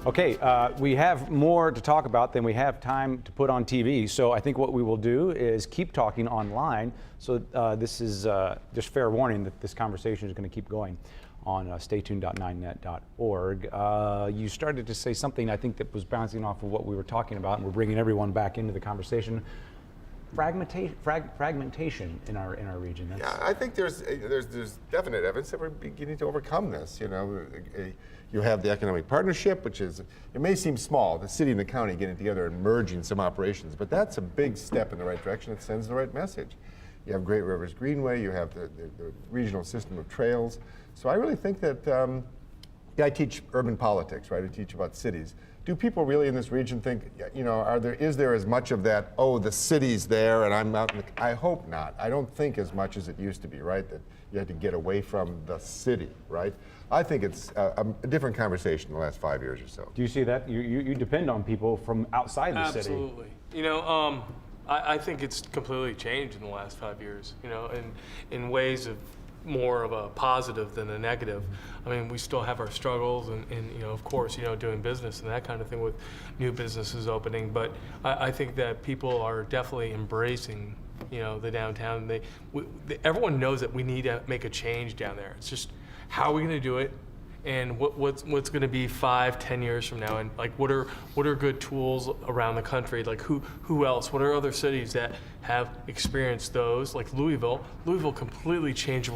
Okay, we have more to talk about than we have time to put on TV. So I think what we will do is keep talking online. So this is just fair warning that this conversation is going to keep going on staytuned.9net.org. You started to say something, I think, that was bouncing off of what we were talking about, and we're bringing everyone back into the conversation. Fragmentation in our region. Yeah, I think there's definite evidence that we're beginning to overcome this. You have the economic partnership, which is, it may seem small, the city and the county getting together and merging some operations, but that's a big step in the right direction. It sends the right message. You have Great Rivers Greenway, you have the regional system of trails. So I really think that, I teach urban politics, right? I teach about cities. Do people really in this region think, is there as much of that, oh, the city's there and I'm out in the, I hope not. I don't think as much as it used to be, right? That you had to get away from the city, right? I think it's a different conversation in the last 5 years or so. Do you see that? You depend on people from outside the city. Absolutely. I think it's completely changed in the last 5 years, in ways of more of a positive than a negative. I mean, we still have our struggles and of course, doing business and that kind of thing with new businesses opening, but I think that people are definitely embracing, the downtown. Everyone knows that we need to make a change down there. It's just, how are we going to do it? And what's going to be 5-10 years from now, and like what are good tools around the country? Like who else? What are other cities that have experienced those? Like Louisville completely changed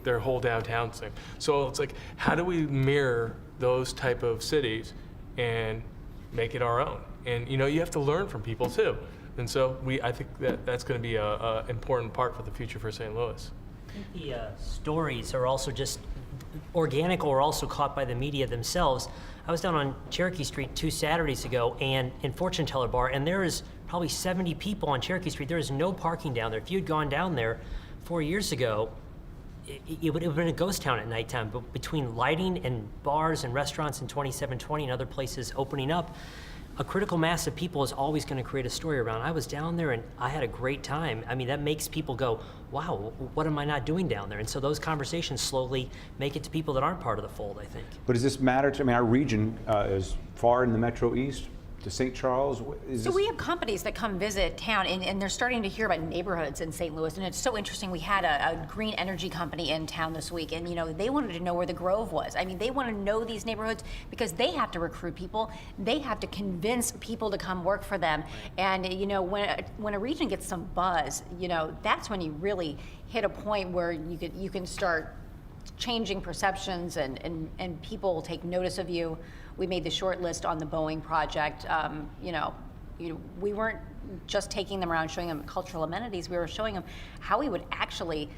their whole downtown thing. So it's like, how do we mirror those type of cities and make it our own? And you have to learn from people too. And so I think that's going to be a important part for the future for St. Louis. I think the stories are also just organic or also caught by the media themselves. I was down on Cherokee Street 2 Saturdays ago and in Fortune Teller Bar, and there is probably 70 people on Cherokee Street. There is no parking down there. If you had gone down there 4 years ago, it would have been a ghost town at nighttime. But between lighting and bars and restaurants in 2720 and other places opening up, a critical mass of people is always going to create a story around. I was down there and I had a great time. I mean, that makes people go, wow, what am I not doing down there? And so those conversations slowly make it to people that aren't part of the fold, I think. But does this matter to, our region is far in the Metro East to St. Charles. So we have companies that come visit town and they're starting to hear about neighborhoods in St. Louis, and it's so interesting. We had a green energy company in town this week, and they wanted to know where the Grove was. I mean, they want to know these neighborhoods because they have to recruit people. They have to convince people to come work for them. And when a region gets some buzz, that's when you really hit a point where you can start changing perceptions and people will take notice of you. We made the short list on the Boeing project. We weren't just taking them around showing them cultural amenities. We were showing them how we would actually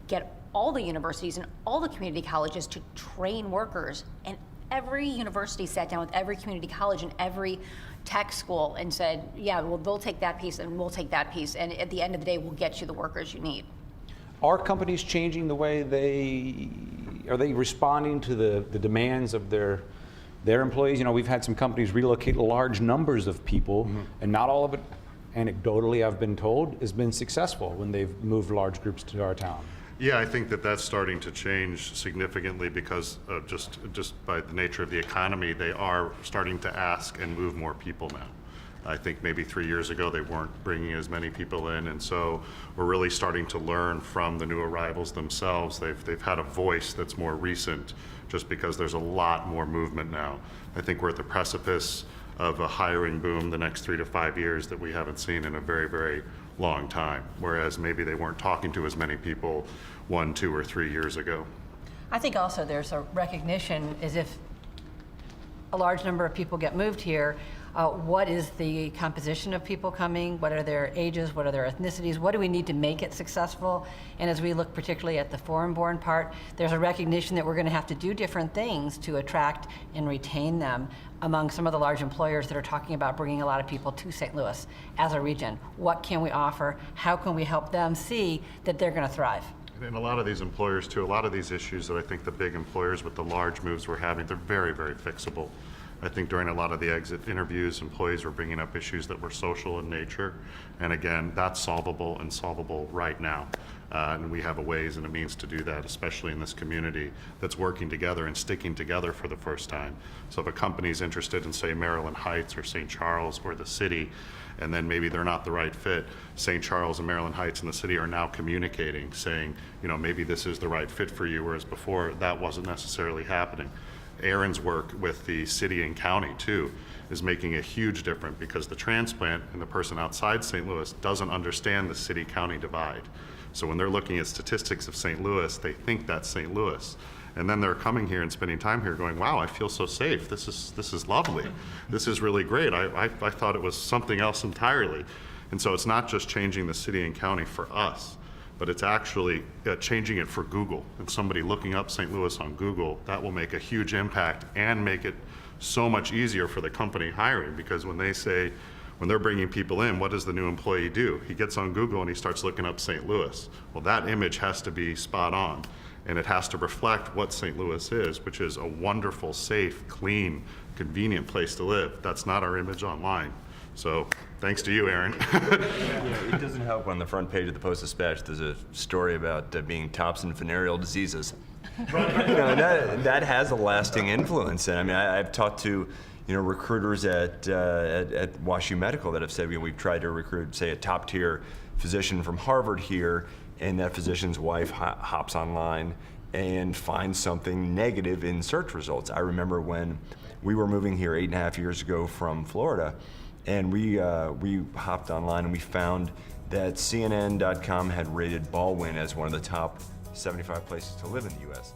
get all the universities and all the community colleges to train workers. And every university sat down with every community college and every tech school and said, yeah, well, they'll take that piece and we'll take that piece. And at the end of the day, we'll get you the workers you need. Are companies changing the way are they responding to the demands of their employees? We've had some companies relocate large numbers of people, and not all of it, anecdotally I've been told, has been successful when they've moved large groups to our town. Yeah, I think that's starting to change significantly because just by the nature of the economy, they are starting to ask and move more people now. I think maybe 3 years ago they weren't bringing as many people in, and so we're really starting to learn from the new arrivals themselves. They've had a voice that's more recent just because there's a lot more movement now. I think we're at the precipice of a hiring boom the next 3 to 5 years that we haven't seen in a very, very long time, whereas maybe they weren't talking to as many people 1, 2, or 3 years ago. I think also there's a recognition as if a large number of people get moved here, what is the composition of people coming? What are their ages? What are their ethnicities? What do we need to make it successful? And as we look particularly at the foreign-born part, there's a recognition that we're going to have to do different things to attract and retain them among some of the large employers that are talking about bringing a lot of people to St. Louis as a region. What can we offer? How can we help them see that they're going to thrive? And a lot of these employers too, a lot of these issues that I think the big employers with the large moves we're having, they're very, very fixable. I think during a lot of the exit interviews, employees were bringing up issues that were social in nature. And again, that's solvable and solvable right now. And we have a ways and a means to do that, especially in this community that's working together and sticking together for the first time. So if a company's interested in, say, Maryland Heights or St. Charles or the city, and then maybe they're not the right fit, St. Charles and Maryland Heights and the city are now communicating, saying, you know, maybe this is the right fit for you, whereas before that wasn't necessarily happening. Aaron's work with the city and county too is making a huge difference, because the transplant and the person outside St. Louis doesn't understand the city-county divide. So when they're looking at statistics of St. Louis, they think that's St. Louis. And then they're coming here and spending time here going, wow, I feel so safe. This is lovely. This is really great. I thought it was something else entirely. And so it's not just changing the city and county for us, but it's actually changing it for Google. And somebody looking up St. Louis on Google, that will make a huge impact and make it so much easier for the company hiring, because when they're bringing people in, what does the new employee do? He gets on Google and he starts looking up St. Louis. Well, that image has to be spot on, and it has to reflect what St. Louis is, which is a wonderful, safe, clean, convenient place to live. That's not our image online. So thanks to you, Aaron. It doesn't help on the front page of the Post-Dispatch there's a story about being tops in venereal diseases. That has a lasting influence. And I mean, I've talked to recruiters at WashU Medical that have said, we've tried to recruit, say, a top tier physician from Harvard here, and that physician's wife hops online and finds something negative in search results. I remember when we were moving here 8.5 years ago from Florida, and we hopped online and we found that CNN.com had rated Baldwin as one of the top 75 places to live in the U.S.